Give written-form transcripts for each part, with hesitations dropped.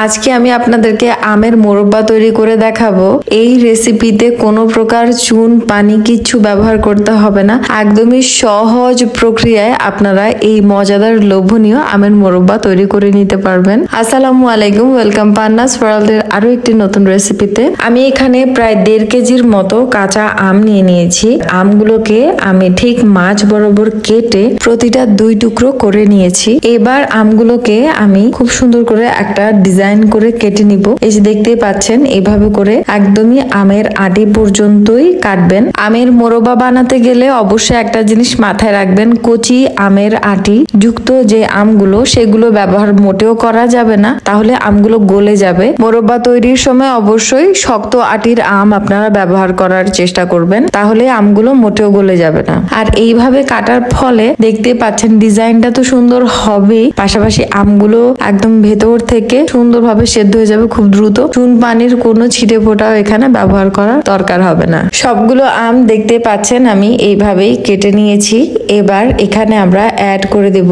আজকে আমি আপনাদেরকে আমের মোরব্বা তৈরি করে দেখাবো। এই রেসিপিতে কোনো প্রকার চুন পানি কিচ্ছু ব্যবহার করতে হবে না, একদমই সহজ প্রক্রিয়ায় আপনারা এই মজাদার লোভনীয় আমের মোরব্বা তৈরি করে নিতে পারবেন। আসসালামু আলাইকুম, ওয়েলকাম পান্নাস ওয়ার্ল্ডের আরো একটি নতুন রেসিপিতে। আমি এখানে প্রায় 1.5 কেজির মতো কাঁচা আম নিয়ে নিয়েছি। আমগুলোকে আমি ঠিক মাঝ বরাবর কেটে প্রতিটা 2 টুকরো করে নিয়েছি। এবার আমগুলোকে আমি খুব সুন্দর করে একটা ডিজাইন করে কেটে নিব। এই যে দেখতেই পাচ্ছেন, এইভাবে করে একদমই আমের আটি পর্যন্তই কাটবেন। আমের মোরব্বা বানাতে গেলে অবশ্যই একটা জিনিস মাথায় রাখবেন, কচি আমের আটি যুক্ত যে আমগুলো সেগুলো ব্যবহার মোটেও করা যাবে না, তাহলে আমগুলো গলে যাবে। মোরব্বা তৈরির সময় অবশ্যই শক্ত আটির আম আপনারা ব্যবহার করার চেষ্টা করবেন, তাহলে আমগুলো মোটেও গলে যাবে না। আর এইভাবে কাটার ফলে দেখতে পাচ্ছেন ডিজাইনটা তো সুন্দর হবেই, পাশাপাশি আমগুলো একদম ভেতর থেকে সুন্দরভাবে সেদ্ধ হয়ে যাবে খুব দ্রুত। চুন পানির কোনো ছিটে ফোটাও এখানে ব্যবহার করার দরকার হবে না। সবগুলো আম দেখতে পাচ্ছেন আমি এইভাবেই কেটে নিয়েছি। এবার এখানে আমরা অ্যাড করে দেব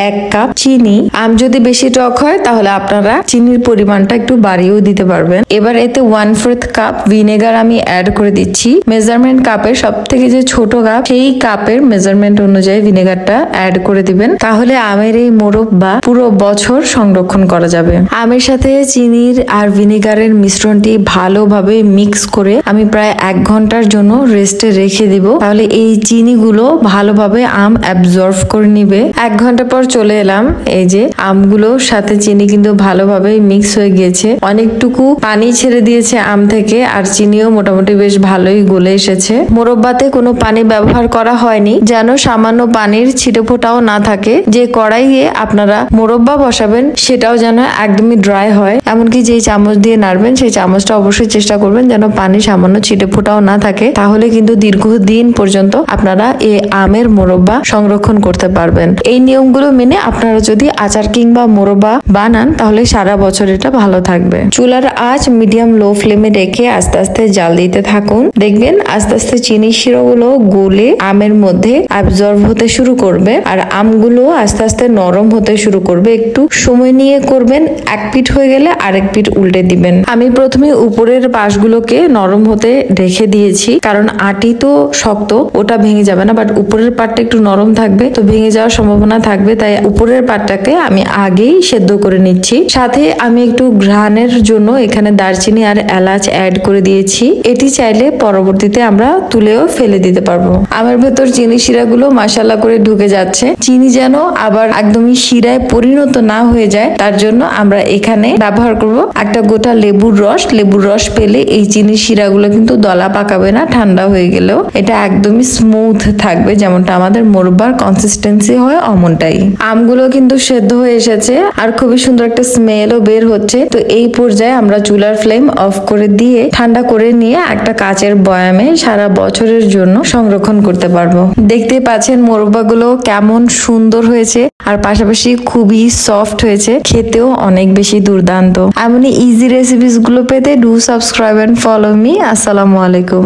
1 কাপ চিনি। আম যদি বেশি টক হয় তাহলে আপনারা চিনির পরিমাণটা একটু বাড়িয়েও দিতে পারবেন। এবার এতে 1/4 কাপ ভিনেগার আমি অ্যাড করে দিচ্ছি। মেজারমেন্ট কাপের সব থেকে যে ছোট কাপ, সেই কাপের মেজারমেন্ট অনুযায়ী ভিনেগারটা অ্যাড করে দিবেন, তাহলে আমের এই মোরব্বা পুরো বছর সংরক্ষণ করা যাবে। আমের সাথে চিনির আর ভিনেগারের মিশ্রণটি ভালোভাবে মিক্স করে আমি প্রায় 1 ঘন্টার জন্য রেস্টে রেখে দিব, তাহলে এই চিনিগুলো ভালোভাবে আম অ্যাবজর্ব করে নিবে। 1 ঘন্টা পর চলে এলাম। এই যে আমগুলোর সাথে চিনি কিন্তু ভালোভাবে মিক্স হয়ে গিয়েছে, অনেকটুকু পানি ছেড়ে দিয়েছে আম থেকে, আর চিনিও মোটামুটি বেশ ভালোই গলে এসেছে। মোরব্বাতে কোনো পানি ব্যবহার করা হয়নি, যেন সামান্য পানির ছিটে ফোটাও না থাকে। যে কড়াইয়ে আপনারা মোরব্বা বসাবেন সেটাও যেন একদমই ড্রাই হয়, এমনকি যে চামচ দিয়ে নাড়বেন সেই চামচটা অবশ্যই চেষ্টা করবেন যেন পানি সামান্য ছিটে ফোটাও না থাকে, তাহলে কিন্তু দীর্ঘদিন পর্যন্ত আপনারা এই আমের মোরব্বা সংরক্ষণ করতে পারবেন। এই নিয়মগুলো মেনে আপনারা যদি আচার কিংবা মোরব্বা বানান তাহলে সারা বছর এটা ভালো থাকবে। চুলার আঁচ মিডিয়াম লো ফ্লেমে রেখে আস্তে আস্তে জাল দিতে থাকুন। দেখবেন আস্তে আস্তে চিনি শিরাগুলো গলে আমের মধ্যে অ্যাবজর্ব হতে শুরু করবে, আর আমগুলো আস্তে আস্তে নরম হতে শুরু করবে। একটু সময় নিয়ে করবেন, 1 পিঠ হয়ে গেলে আরেক পিঠ উল্টে দিবেন। আমি প্রথমে উপরের পাশগুলোকে নরম হতে রেখে দিয়েছি, কারণ আটি তো শক্ত, ওটা ভেঙে যাবে না, বাট উপরের পাটটা একটু নরম থাকবে, তো ভেঙে যাওয়ার সম্ভাবনা থাকবে, তাই উপরের পাটটাকে আমি আগেই সেদ্ধ করে নিচ্ছি। সাথে আমি একটু ঘ্রাণের জন্য এখানে দারচিনি আর এলাচ অ্যাড করে দিয়েছি। এটি চাইলে পরবর্তীতে আমরা তুলেও ফেলে দিতে পারবো। আমার ভেতর চিনি শিরাগুলো মাশাআল্লাহ করে ঢুকে যাচ্ছে। চিনি যেন আবার একদমই শিরায় পরিণত না হয়ে যায়, তার জন্য আমরা এখানে ব্যবহার করব একটা গোটা লেবুর রস। লেবুর রস পেলে এই চিনি শিরাগুলো কিন্তু দলা পাকাবে না, ঠান্ডা হয়ে গেলেও এটা একদমই স্মুথ থাকবে, যেমনটা আমাদের মোরব্বার কনসিস্টেন্সি হয় অমনটাই। আমগুলো কিন্তু সেদ্ধ হয়ে এসেছে আর খুবই সুন্দর একটা স্মেলও বের হচ্ছে। তো এই পর্যায়ে আমরা চুলার ফ্লেম অফ করে দিয়ে ঠান্ডা করে নিয়ে একটা কাচের বয়ামে সারা বছরের জন্য সংরক্ষণ করতে পারবো। দেখতে পাচ্ছেন মোরব্বাগুলো কেমন সুন্দর হয়েছে, আর পাশাপাশি খুবই সফট হয়েছে, খেতেও অনেক বেশি দুর্দান্ত। এমনই ইজি রেসিপিস গুলো পেতে do subscribe and follow me. আসসালামু আলাইকুম।